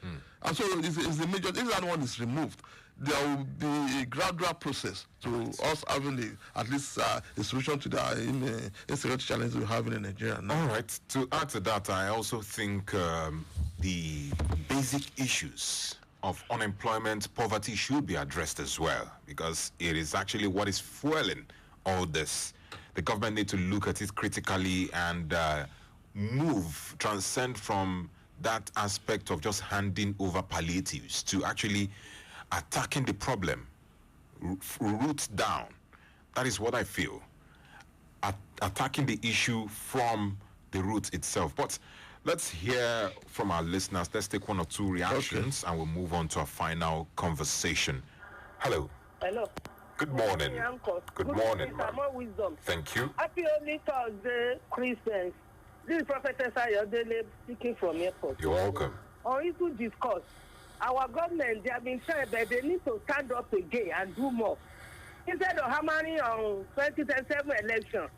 Speaker 18: And so it's the major. If that one is removed, there will be a gradual process to us having at least a solution to the insecurity challenges we're having in Nigeria now.
Speaker 1: All right. To add to that, I also think the basic issues of unemployment, poverty should be addressed as well, because it is actually what is fueling all this. The government need to look at it critically and transcend from that aspect of just handing over palliatives to actually attacking the problem, roots down. That is what I feel. Attacking the issue from the root itself. But let's hear from our listeners. Let's take one or two reactions and we'll move on to our final conversation. Hello.
Speaker 20: Hello.
Speaker 1: Good morning. Good morning, ma'am.
Speaker 20: More wisdom.
Speaker 1: Thank you.
Speaker 20: Happy Holy Thursday, Christians. This is Prophetess Ayodele speaking from airport.
Speaker 1: You're welcome.
Speaker 20: On issue discuss, our government, they have been said that they need to stand up again and do more. Instead of hammering on 2027 election,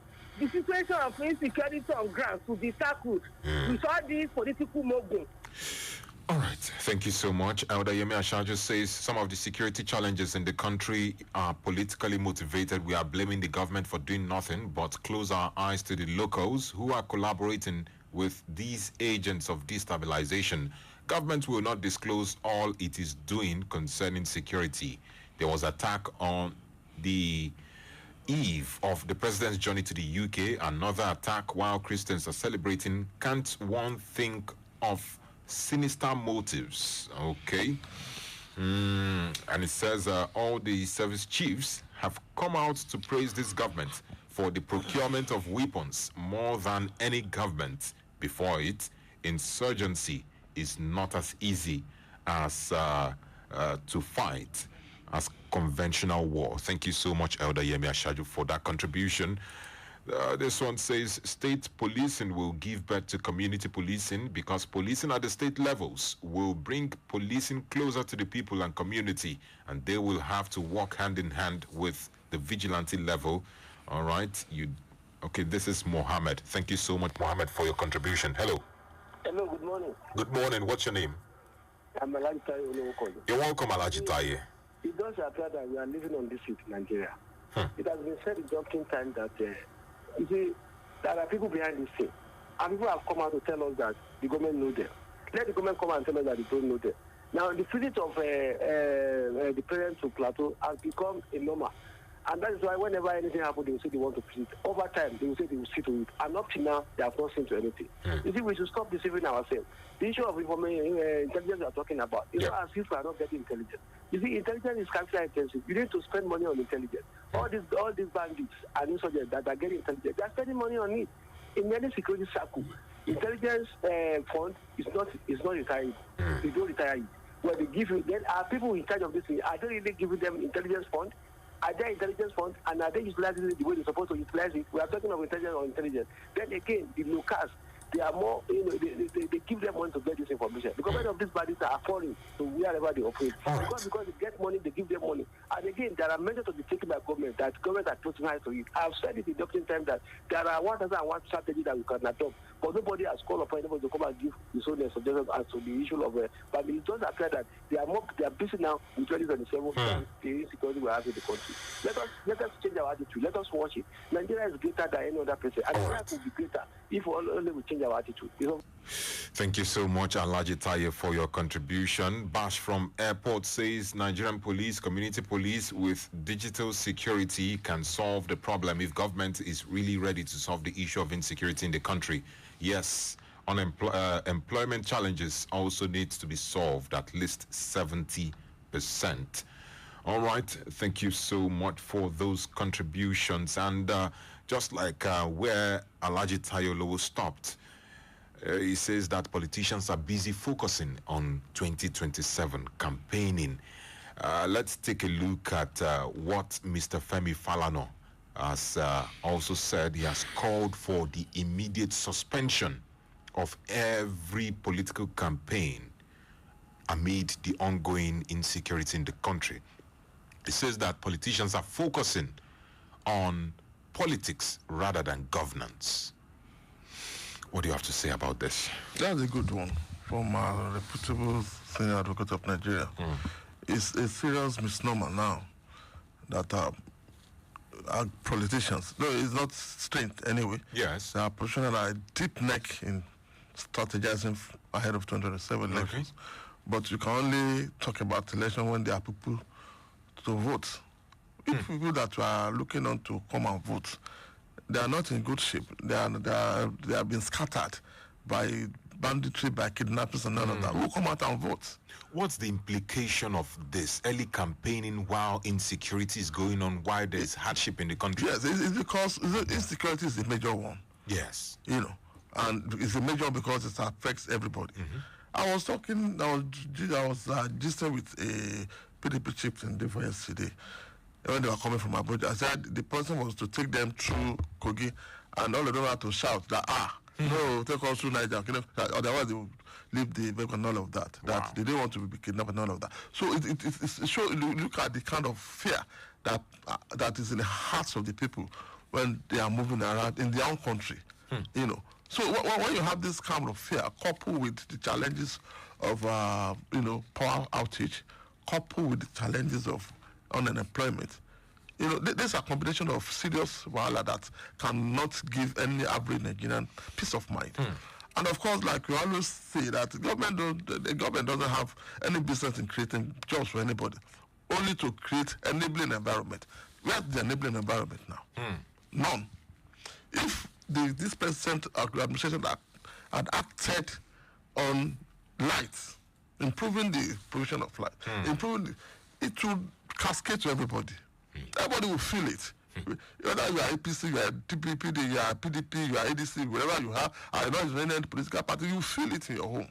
Speaker 20: the situation of insecurity on ground will be tackled with all these political mogul.
Speaker 1: All right. Thank you so much. Elder Yemi Ashajo says some of the security challenges in the country are politically motivated. We are blaming the government for doing nothing but close our eyes to the locals who are collaborating with these agents of destabilization. Government will not disclose all it is doing concerning security. There was attack on the eve of the president's journey to the UK, another attack while Christians are celebrating. Can't one think of sinister motives? Okay. And it says all the service chiefs have come out to praise this government for the procurement of weapons more than any government before it. Insurgency is not as easy as to fight as conventional war. Thank you so much, Elder Yemi Ashaju, for that contribution. This one says state policing will give birth to community policing because policing at the state levels will bring policing closer to the people and community, and they will have to work hand in hand with the vigilante level. All right. Okay, this is Mohammed. Thank you so much, Mohammed, for your contribution. Hello.
Speaker 20: Hello, good morning.
Speaker 1: Good morning. What's your name?
Speaker 20: I'm Alaji Taye Okorie.
Speaker 1: You're welcome, Alaji Taye.
Speaker 20: It does appear that we are living on this with Nigeria.
Speaker 10: It has been said in doctrine time that, you see, there are people behind this thing. And people have come out to tell us that the government know them. Let the government come and tell us that they don't know them. Now, the visit of the parents to Plateau has become a normal. And that is why whenever anything happens, they will say they want to visit. Over time, they will say they will sit to it. And up to now, they have not seen to anything. You see, we should stop deceiving ourselves. The issue of information, intelligence we are talking about, it's not as if we are not getting intelligence. You see, intelligence is capital intensive. You need to spend money on intelligence. All these bandits and insurgents that are getting intelligence, they are spending money on it. In any security circle, intelligence fund is not retired. You don't retire it. Well, they give you, then are people in charge of this thing? Are they really giving them intelligence fund? Are there intelligence funds and are they utilizing it the way they're supposed to utilize it? We are talking of intelligence or intelligence. Then again, the locals, they are more, they give them money to get this information. Because many of these bodies are foreign to wherever they operate. Because they get money, they give them money. And again, there are measures to be taken by government that government are putting eyes to it. I've said it in doctrine time that there are 1,001 strategies that we can adopt. But nobody has called upon anybody to come and give his own suggestions as to the issue of but it does appear that they are busy now with 2027 than the insecurity we have in the country. Let us change our attitude. Let us watch it. Nigeria is greater than any other person. And Nigeria will be greater if only we change our attitude.
Speaker 1: Thank you so much, Alhaji Taye, for your contribution. Bash from Airport says Nigerian police, community police with digital security can solve the problem if government is really ready to solve the issue of insecurity in the country. Yes, employment challenges also needs to be solved at least 70%. All right, thank you so much for those contributions. And just like where Alhaji Taye stopped, he says that politicians are busy focusing on 2027 campaigning. Let's take a look at what Mr. Femi Falana has also said. He has called for the immediate suspension of every political campaign amid the ongoing insecurity in the country. He says that politicians are focusing on politics rather than governance. What do you have to say about this?
Speaker 18: That's a good one from a reputable senior advocate of Nigeria. It's a serious misnomer now that our politicians, no, it's not strange anyway.
Speaker 1: Yes.
Speaker 18: They are professionals that are deep neck in strategizing ahead of 2027 elections. But you can only talk about election when there are people to vote. If people that are looking on to come and vote, they are not in good shape. They have been scattered by banditry, by kidnappers and none of that. Who come out and vote?
Speaker 1: What's the implication of this early campaigning while insecurity is going on, while there's hardship in the country?
Speaker 18: Yes, it's because insecurity is the major one.
Speaker 1: Yes.
Speaker 18: You know, and it's a major because it affects everybody. I was gisting with a PDP chieftain for yesterday. When they were coming from Abuja, I said the person was to take them through Kogi, and all of them had to shout that, no, take us through Niger, otherwise they would leave the vehicle and all of that. That they didn't want to be kidnapped and all of that. So it shows, look at the kind of fear that is in the hearts of the people when they are moving around in their own country, you know. So when you have this kind of fear, coupled with the challenges of, power outage, coupled with the challenges of unemployment, you know, there's a combination of serious wahala that cannot give any average Nigerian peace of mind. And of course, like we always say, that the government doesn't have any business in creating jobs for anybody, only to create enabling environment. Where's the enabling environment now? None. If this present administration had acted on lights, improving the provision of light, it would cascade to everybody. Everybody will feel it. Whether you are APC, you are DPPD, you are PDP, you are ADC, wherever you are, I know it's any political party, you feel it in your home.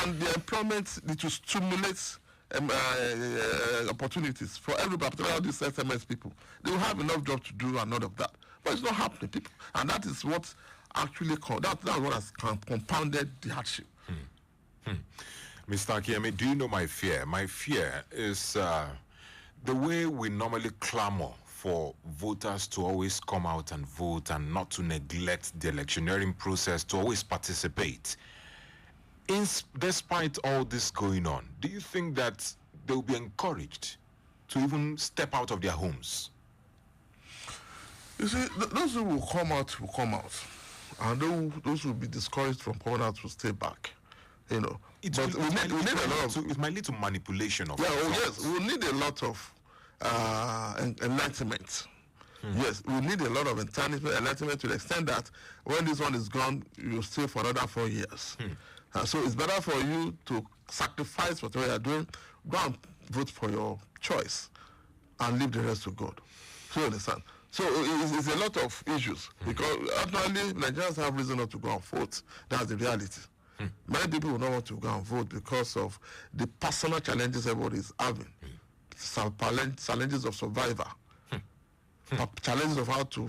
Speaker 18: And the employment, it will stimulate opportunities for everybody, particularly these SMS people. They will have enough job to do and none of that. But it's not happening, people. And that is what actually, that's what has compounded the hardship.
Speaker 1: Mr. Akieme, do you know my fear? My fear is the way we normally clamor for voters to always come out and vote and not to neglect the electioneering process, to always participate. Despite all this going on, do you think that they'll be encouraged to even step out of their homes
Speaker 18: You see, those who will come out, and those who will be discouraged from coming out will stay back. You know,
Speaker 1: it might lead to manipulation of.
Speaker 18: Yeah, yes, we need a lot of enlightenment. Yes, we need a lot of enlightenment to the extent that when this one is gone, you'll stay for another 4 years. So it's better for you to sacrifice whatever you're doing, go and vote for your choice, and leave the rest to God. So you understand? So it's a lot of issues because actually Nigerians have reason not to go and vote. That's the reality. Many people will not want to go and vote because of the personal challenges everybody is having. Some challenges of survivor. Challenges of how to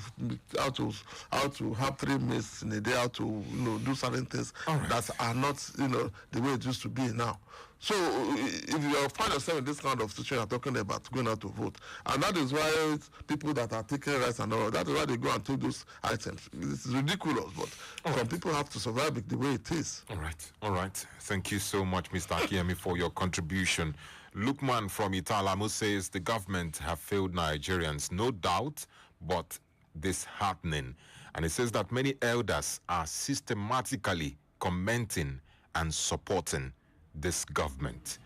Speaker 18: have 3 meals in a day, how to do certain things that are not the way it used to be now. So if you find yourself in this kind of situation, you're talking about going out to vote, and that is why people that are taking rights and all that is why they go and take those items. It's ridiculous, but some people have to survive it the way it is.
Speaker 1: All right. Thank you so much, Mr. Akiemi, for your contribution. Lukman from Italamu says the government have failed Nigerians, no doubt, but disheartening. And it says that many elders are systematically commenting and supporting this government.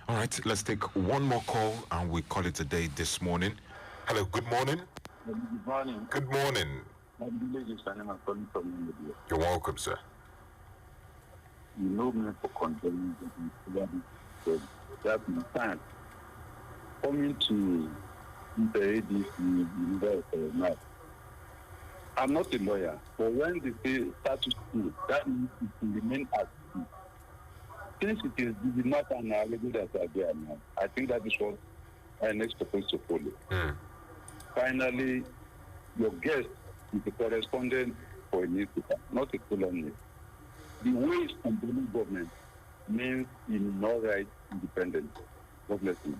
Speaker 1: All right, let's take one more call and we call it a day this morning. Hello, good morning.
Speaker 12: Good morning.
Speaker 1: Good morning.
Speaker 12: I'm calling from Nedu.
Speaker 1: You're welcome, sir.
Speaker 12: You know me for condemning that in time coming to the ADC now. I'm not a lawyer, but when they say status quo, that means it will remain as it is. Since it is not an allegation that are there now, I think that is what I next supposed to follow. Finally, your guest is a correspondent for a newspaper, not a columnist. The ways from the government means in no right independence. God bless you.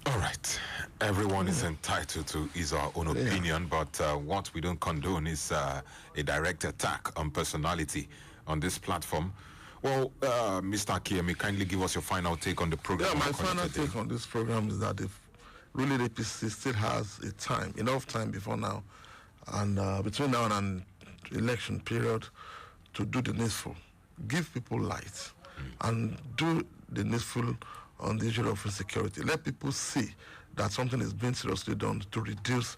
Speaker 1: All right. Everyone is entitled to his or her own opinion, but what we don't condone is a direct attack on personality on this platform. Well, Mr. Akiemi, kindly give us your final take on the program.
Speaker 18: Yeah, my final take on this program is that if really the APC still has enough time before now, and between now and election period, to do the needful, give people light, and do the needful on the issue of insecurity. Let people see that something is being seriously done to reduce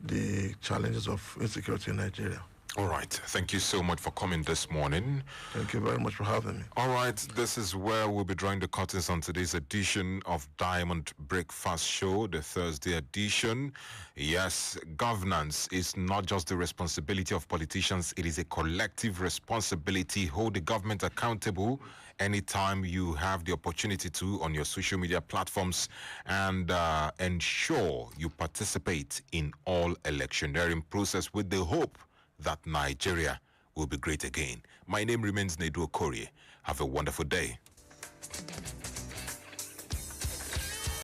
Speaker 18: the challenges of insecurity in Nigeria.
Speaker 1: All right. Thank you so much for coming this morning.
Speaker 18: Thank you very much for having me.
Speaker 1: All right. This is where we'll be drawing the curtains on today's edition of Diamond Breakfast Show, the Thursday edition. Yes, governance is not just the responsibility of politicians. It is a collective responsibility. Hold the government accountable anytime you have the opportunity to on your social media platforms, and ensure you participate in all electioneering process with the hope that Nigeria will be great again. My name remains Nedu Okorie. Have a wonderful day.